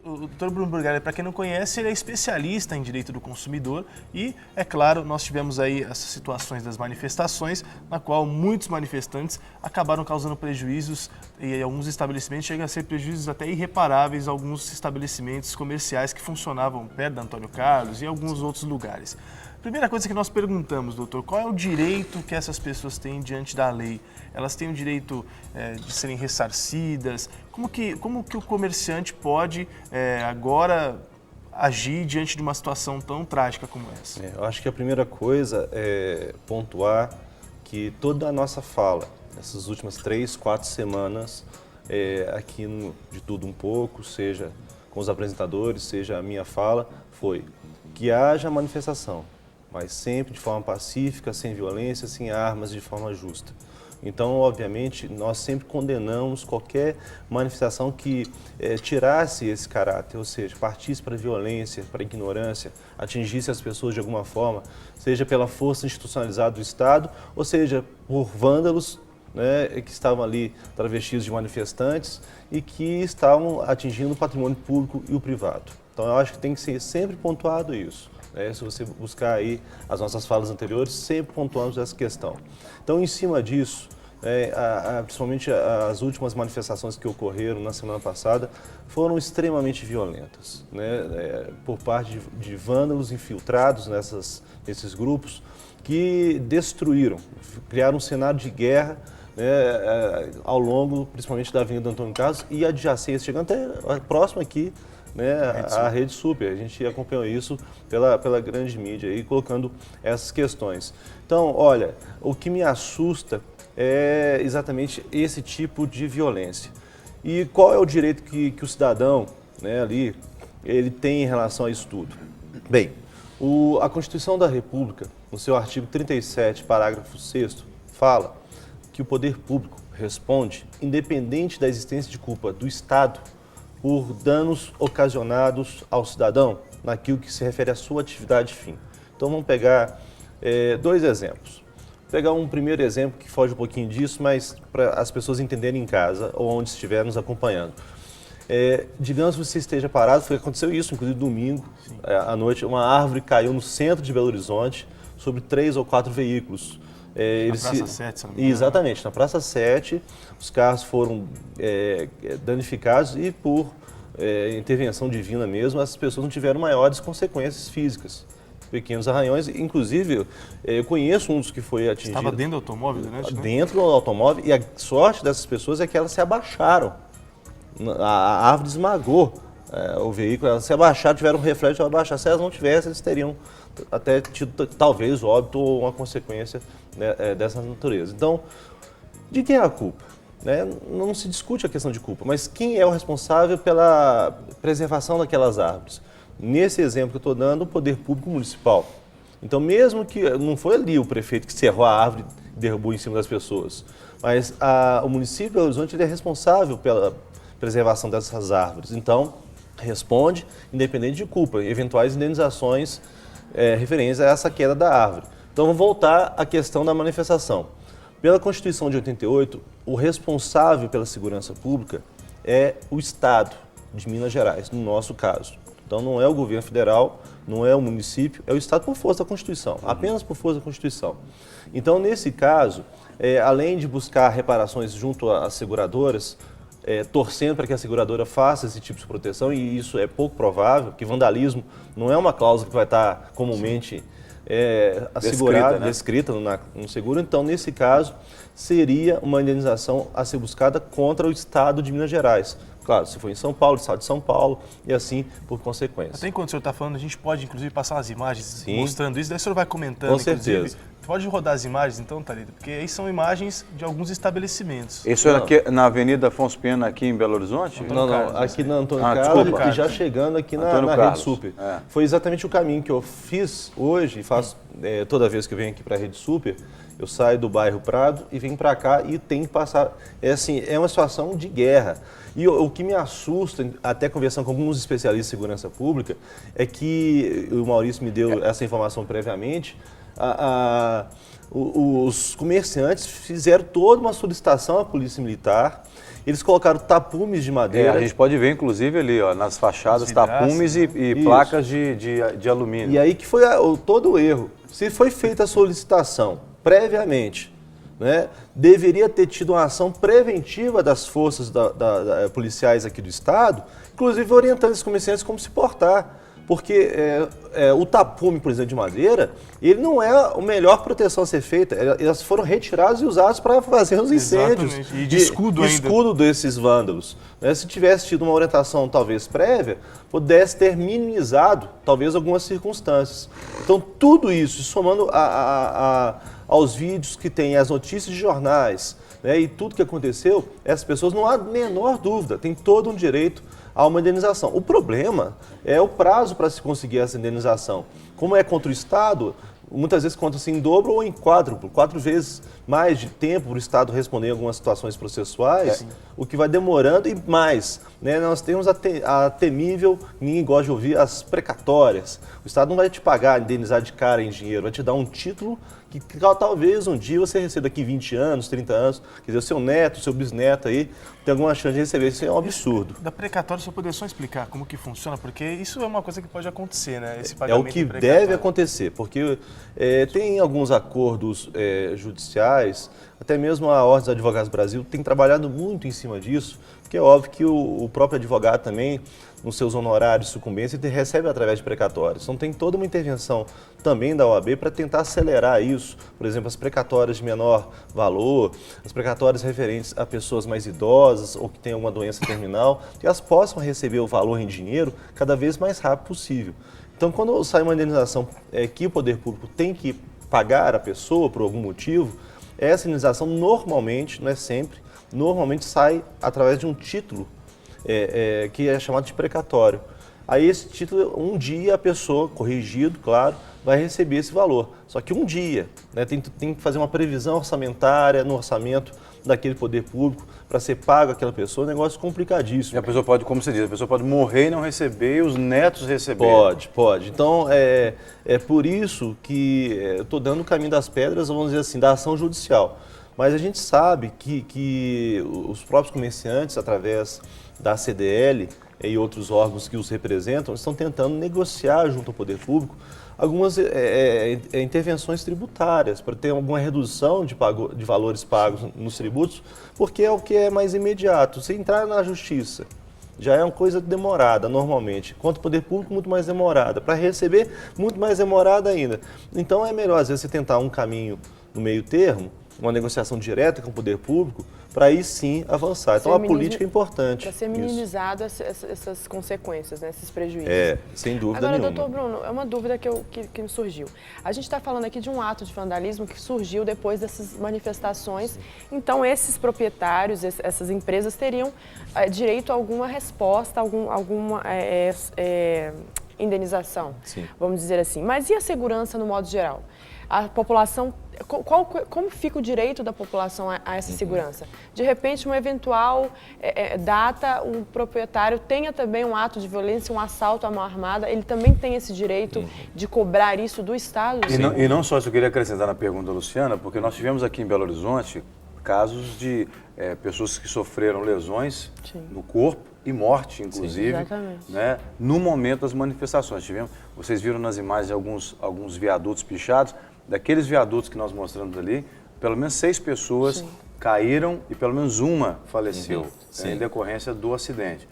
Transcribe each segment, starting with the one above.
O doutor Bruno Burgali, para quem não conhece, ele é especialista em direito do consumidor e, é claro, nós tivemos aí essas situações das manifestações, na qual muitos manifestantes acabaram causando prejuízos e alguns estabelecimentos chegam a ser prejuízos até irreparáveis a alguns estabelecimentos comerciais que funcionavam perto da Antônio Carlos e alguns outros lugares. Primeira coisa que nós perguntamos, doutor, qual é o direito que essas pessoas têm diante da lei? Elas têm o direito de serem ressarcidas? Como que o comerciante pode agora agir diante de uma situação tão trágica como essa? Eu acho que a primeira coisa é pontuar que toda a nossa fala, essas últimas 3, 4 semanas, aqui no De Tudo Um Pouco, seja com os apresentadores, seja a minha fala, foi que haja manifestação, mas sempre de forma pacífica, sem violência, sem armas, de forma justa. Então, obviamente, nós sempre condenamos qualquer manifestação que tirasse esse caráter, ou seja, partisse para a violência, para a ignorância, atingisse as pessoas de alguma forma, seja pela força institucionalizada do Estado, ou seja, por vândalos, né, que estavam ali travestidos de manifestantes e que estavam atingindo o patrimônio público e o privado. Então, eu acho que tem que ser sempre pontuado isso. Se você buscar aí as nossas falas anteriores, sempre pontuamos essa questão. Então, em cima disso, principalmente as últimas manifestações que ocorreram na semana passada foram extremamente violentas, né, por parte de vândalos infiltrados nesses grupos que destruíram, criaram um cenário de guerra, né, ao longo, principalmente da Avenida Antônio Carlos e adjacência, chegando até próximo aqui, né, a Rede Super. A gente acompanhou isso pela grande mídia e colocando essas questões. Então, olha, o que me assusta é exatamente esse tipo de violência. E qual é o direito que o cidadão, né, ali, ele tem em relação a isso tudo? Bem, a Constituição da República, no seu artigo 37, parágrafo 6º, fala que o poder público responde, independente da existência de culpa do Estado, por danos ocasionados ao cidadão naquilo que se refere à sua atividade fim. Então vamos pegar 2 exemplos. Vou pegar um primeiro exemplo que foge um pouquinho disso, mas para as pessoas entenderem em casa ou onde estiver nos acompanhando. Digamos que você esteja parado, aconteceu isso, inclusive domingo, à noite, uma árvore caiu no centro de Belo Horizonte sobre 3 ou 4 veículos. Na Praça 7, se não me engano. Exatamente, na Praça 7, os carros foram danificados e por intervenção divina mesmo, as pessoas não tiveram maiores consequências físicas. Pequenos arranhões, inclusive eu conheço um dos que foi atingido. Estava dentro do automóvel, né? Dentro do automóvel, e a sorte dessas pessoas é que elas se abaixaram. A árvore esmagou o veículo, elas se abaixaram, tiveram um reflexo de abaixar. Se elas não tivessem, eles teriam até tido talvez óbito ou uma consequência, né, dessa natureza. Então, de quem é a culpa? Não se discute a questão de culpa, mas quem é o responsável pela preservação daquelas árvores? Nesse exemplo que eu estou dando, o poder público municipal. Então, mesmo que não foi ali o prefeito que cerrou a árvore e derrubou em cima das pessoas, mas o município de Belo Horizonte ele é responsável pela preservação dessas árvores. Então, responde independente de culpa, eventuais indenizações referentes a essa queda da árvore. Então, vamos voltar à questão da manifestação. Pela Constituição de 88, o responsável pela segurança pública é o Estado de Minas Gerais, no nosso caso. Então, não é o governo federal, não é o município, é o Estado por força da Constituição, apenas por força da Constituição. Então, nesse caso, além de buscar reparações junto às seguradoras, torcendo para que a seguradora faça esse tipo de proteção, e isso é pouco provável, porque vandalismo não é uma cláusula que vai estar comumente assegurada, descrita no seguro. Então, nesse caso, seria uma indenização a ser buscada contra o Estado de Minas Gerais. Claro, se for em São Paulo, Estado de São Paulo, e assim por consequência. Até enquanto o senhor está falando, a gente pode, inclusive, passar umas imagens Sim, mostrando isso, daí o senhor vai comentando, com certeza. Pode rodar as imagens, então, Thalita? Porque aí são imagens de alguns estabelecimentos. Isso era aqui, na Avenida Afonso Pena, aqui em Belo Horizonte? Não, aqui na Antônio Carlos, e já chegando aqui na Rede Super. Foi exatamente o caminho que eu fiz hoje, e faço toda vez que eu venho aqui para a Rede Super, Eu saio do bairro Prado e venho para cá e tenho que passar. É assim, é uma situação de guerra. E o que me assusta, até conversando com alguns especialistas em segurança pública, é que o Maurício me deu essa informação previamente. Os comerciantes fizeram toda uma solicitação à Polícia Militar. Eles colocaram tapumes de madeira. A gente pode ver, inclusive, ali ó, nas fachadas, tapumes e placas de alumínio. E aí que foi todo o erro. Se foi feita a solicitação previamente, né, deveria ter tido uma ação preventiva das forças policiais aqui do Estado, inclusive orientando os comerciantes como se portar. Porque o tapume, por exemplo, de madeira, ele não é a melhor proteção a ser feita. Elas foram retiradas e usadas para fazer os incêndios. Exatamente. E de escudo ainda. Escudo desses vândalos. Né? Se tivesse tido uma orientação talvez prévia, pudesse ter minimizado talvez algumas circunstâncias. Então tudo isso, somando aos vídeos que tem, as notícias de jornais, né, e tudo que aconteceu, essas pessoas não há a menor dúvida, tem todo um direito a uma indenização. O problema é o prazo para se conseguir essa indenização. Como é contra o Estado, muitas vezes conta-se em dobro ou em quádruplo, 4 vezes mais de tempo para o Estado responder em algumas situações processuais, o que vai demorando e mais. Né, nós temos a temível, ninguém gosta de ouvir, as precatórias. O Estado não vai te pagar, indenizar de cara em dinheiro, vai te dar um título que talvez um dia você receba daqui 20 anos, 30 anos, quer dizer, o seu neto, o seu bisneto aí, tem alguma chance de receber. Isso é um absurdo. Da precatória, você poderia só explicar como que funciona? Porque isso é uma coisa que pode acontecer, né? Esse É pagamento o que precatório. deve acontecer, porque tem alguns acordos judiciais, até mesmo a Ordem dos Advogados do Brasil tem trabalhado muito em cima disso, porque é óbvio que o próprio advogado também, nos seus honorários de sucumbência, ele recebe através de precatórios. Então tem toda uma intervenção também da OAB para tentar acelerar isso. Por exemplo, as precatórias de menor valor, as precatórias referentes a pessoas mais idosas ou que têm alguma doença terminal, que elas possam receber o valor em dinheiro cada vez mais rápido possível. Então, quando sai uma indenização que o poder público tem que pagar a pessoa por algum motivo, essa indenização normalmente, não é sempre, normalmente sai através de um título que é chamado de precatório. Aí esse título, um dia a pessoa, corrigido, claro, vai receber esse valor. Só que um dia, né, tem que fazer uma previsão orçamentária no orçamento daquele poder público para ser pago àquela pessoa, um negócio complicadíssimo. E a pessoa pode, como você diz, a pessoa pode morrer e não receber e os netos receberem. Pode. Então, é por isso que eu estou dando o caminho das pedras, vamos dizer assim, da ação judicial. Mas a gente sabe que os próprios comerciantes, através da CDL e outros órgãos que os representam, estão tentando negociar junto ao poder público algumas intervenções tributárias para ter alguma redução de valores pagos nos tributos, porque é o que é mais imediato. Se entrar na justiça, já é uma coisa demorada normalmente, quanto ao poder público muito mais demorada, para receber muito mais demorada ainda. Então é melhor às vezes você tentar um caminho no meio termo, uma negociação direta com o poder público, para aí sim avançar. Então a política é importante. Para ser minimizado essas consequências, né, esses prejuízos. Sem dúvida nenhuma. Agora, doutor Bruno, é uma dúvida que me surgiu. A gente está falando aqui de um ato de vandalismo que surgiu depois dessas manifestações. Então, esses proprietários, essas empresas teriam direito a alguma resposta, alguma indenização, vamos dizer assim. Mas e a segurança no modo geral? A população, como fica o direito da população a essa segurança? De repente, uma eventual data, o proprietário tenha também um ato de violência, um assalto à mão armada, ele também tem esse direito de cobrar isso do Estado? E não só isso, eu queria acrescentar na pergunta da Luciana, porque nós tivemos aqui em Belo Horizonte casos de pessoas que sofreram lesões no corpo e morte, inclusive, né, no momento das manifestações. Vocês viram nas imagens alguns viadutos pichados. Daqueles viadutos que nós mostramos ali, pelo menos 6 pessoas caíram e pelo menos uma faleceu em decorrência do acidente.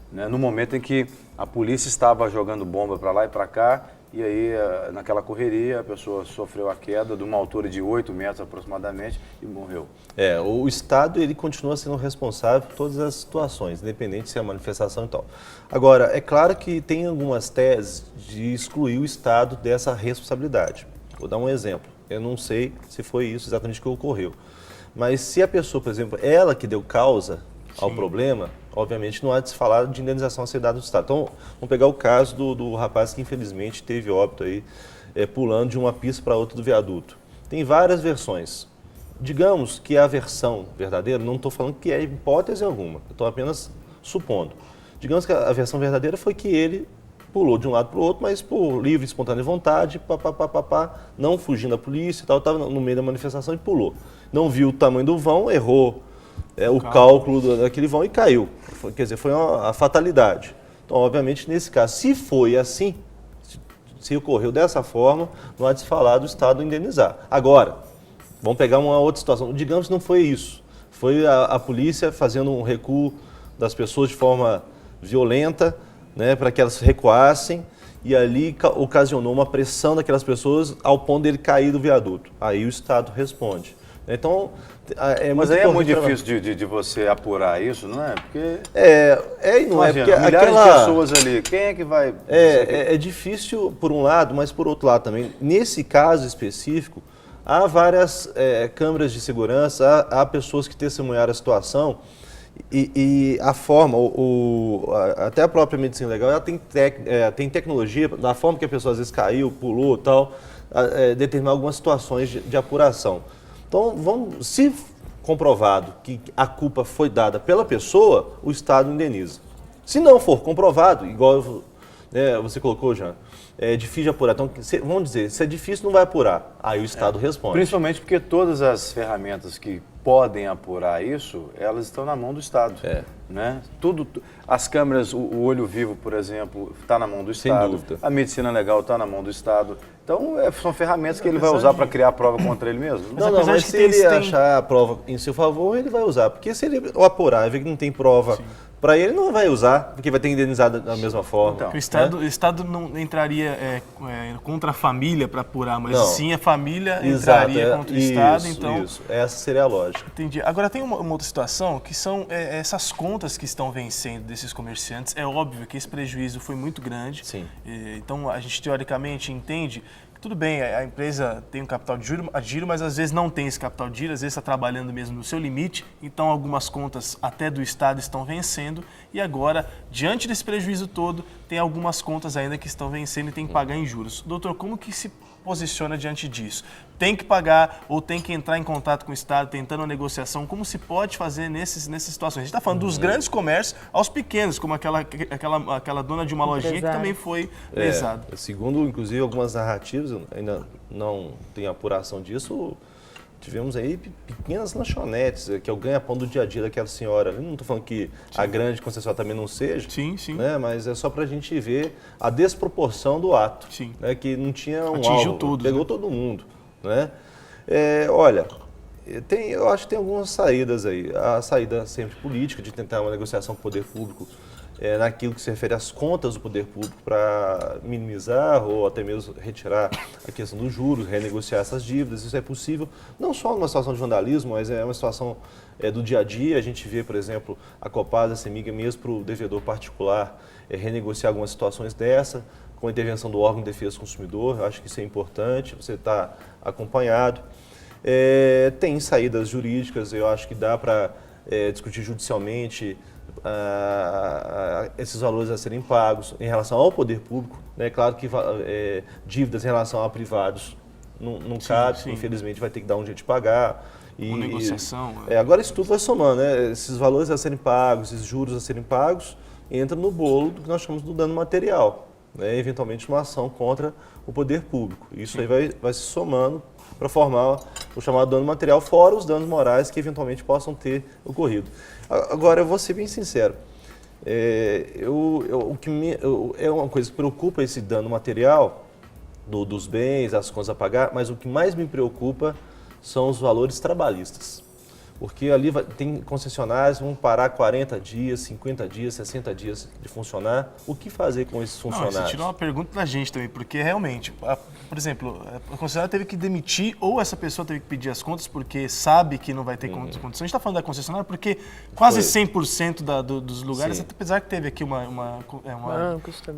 Né, no momento em que a polícia estava jogando bomba para lá e para cá, e aí naquela correria a pessoa sofreu a queda de uma altura de 8 metros aproximadamente e morreu. O Estado ele continua sendo responsável por todas as situações, independente se é manifestação e tal. Agora, é claro que tem algumas teses de excluir o Estado dessa responsabilidade. Vou dar um exemplo. Eu não sei se foi isso exatamente que ocorreu. Mas se a pessoa, por exemplo, ela que deu causa ao problema, obviamente não há de se falar de indenização a ser dada do Estado. Então, vamos pegar o caso do rapaz que infelizmente teve óbito aí, pulando de uma pista para outra do viaduto. tem várias versões. Digamos que a versão verdadeira, não estou falando que é hipótese alguma, eu estou apenas supondo. Digamos que a versão verdadeira foi que ele pulou de um lado para o outro, mas por livre e espontânea vontade, não fugindo da polícia e tal, estava no meio da manifestação e pulou. Não viu o tamanho do vão, errou o cálculo daquele vão e caiu. Quer dizer, foi a fatalidade. Então, obviamente, nesse caso, se foi assim, se ocorreu dessa forma, não há de se falar do Estado indemnizar. Agora, vamos pegar uma outra situação. Digamos que não foi isso. Foi a polícia fazendo um recuo das pessoas de forma violenta, né, para que elas recuassem, e ali ocasionou uma pressão daquelas pessoas ao ponto dele cair do viaduto. Aí o Estado responde. Então, mas aí é muito difícil de você apurar isso, não é? Porque e não é porque milhares de pessoas ali, quem é que vai... É difícil por um lado, mas por outro lado também. Nesse caso específico, há várias câmeras de segurança, há pessoas que testemunharam a situação. E a forma, até a própria medicina legal, ela tem tecnologia, da forma que a pessoa às vezes caiu, pulou e tal, determinar algumas situações de apuração. Então, se comprovado que a culpa foi dada pela pessoa, o Estado indeniza. Se não for comprovado, igual você colocou, Jean, é difícil de apurar. Então, vamos dizer, se é difícil, não vai apurar. Aí o Estado responde. Principalmente porque todas as ferramentas que podem apurar isso, elas estão na mão do Estado. Né? As câmeras, o olho vivo, por exemplo, está na mão do Estado. Sem dúvida. A medicina legal está na mão do Estado. Então, são ferramentas que ele vai usar para criar a prova contra ele mesmo. Mas se ele achar a prova em seu favor, ele vai usar. Porque se ele apurar e ver que não tem prova para ele, não vai usar, porque vai ter indenizado da mesma forma. Então, o Estado não entraria contra a família para apurar, mas sim a família entraria contra o Estado. Isso, essa seria a lógica. Entendi. Agora, tem uma outra situação, que são essas contas que estão vencendo desses comerciantes. É óbvio que esse prejuízo foi muito grande. Sim. Então, a gente teoricamente entende que tudo bem, a empresa tem um capital de giro, mas às vezes não tem esse capital de giro, às vezes está trabalhando mesmo no seu limite, então algumas contas até do Estado estão vencendo e agora, diante desse prejuízo todo, tem algumas contas ainda que estão vencendo e tem que pagar em juros. Doutor, como que se posiciona diante disso? Tem que pagar ou tem que entrar em contato com o Estado, tentando uma negociação? Como se pode fazer nessas situações? A gente está falando dos grandes comércios aos pequenos, como aquela dona de uma lojinha que também foi lesada. Segundo, inclusive, algumas narrativas, eu ainda não tenho apuração disso, tivemos aí pequenas lanchonetes, que é o ganha-pão do dia a dia daquela senhora. Eu não estou falando que a grande concessionária também não seja, né? Mas é só para a gente ver a desproporção do ato, né? Que não tinha um atingiu alvo, todos, pegou todo mundo. Né? Olha, eu acho que tem algumas saídas aí. A saída sempre política, de tentar uma negociação com o poder público naquilo que se refere às contas do poder público para minimizar ou até mesmo retirar a questão dos juros, renegociar essas dívidas. Isso é possível, não só numa situação de vandalismo, mas é uma situação do dia a dia. A gente vê, por exemplo, a Copasa, a CEMIG, mesmo para o devedor particular, renegociar algumas situações dessa, com a intervenção do órgão de defesa do consumidor. Eu acho que isso é importante, você está acompanhado. Tem saídas jurídicas, eu acho que dá para discutir judicialmente esses valores a serem pagos em relação ao poder público. É claro que dívidas em relação a privados não cabe, infelizmente vai ter que dar um jeito de pagar. Uma negociação. Agora isso tudo vai somando, né? Esses valores a serem pagos, esses juros a serem pagos, entra no bolo do que nós chamamos do dano material. Eventualmente uma ação contra o poder público. Isso aí vai se somando para formar o chamado dano material, fora os danos morais que eventualmente possam ter ocorrido. Agora, eu vou ser bem sincero, é uma coisa que preocupa esse dano material dos bens, as contas a pagar, mas o que mais me preocupa são os valores trabalhistas. Porque ali tem concessionários que vão parar 40 dias, 50 dias, 60 dias de funcionar. O que fazer com esses funcionários? Você tirou uma pergunta da gente também, porque realmente, por exemplo, a concessionária teve que demitir ou essa pessoa teve que pedir as contas porque sabe que não vai ter condições. A gente está falando da concessionária porque quase 100% dos lugares, apesar que teve aqui uma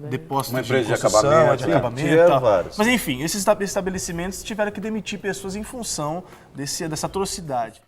depósito uma empresa de acabamento e tal. Mas enfim, esses estabelecimentos tiveram que demitir pessoas em função dessa atrocidade.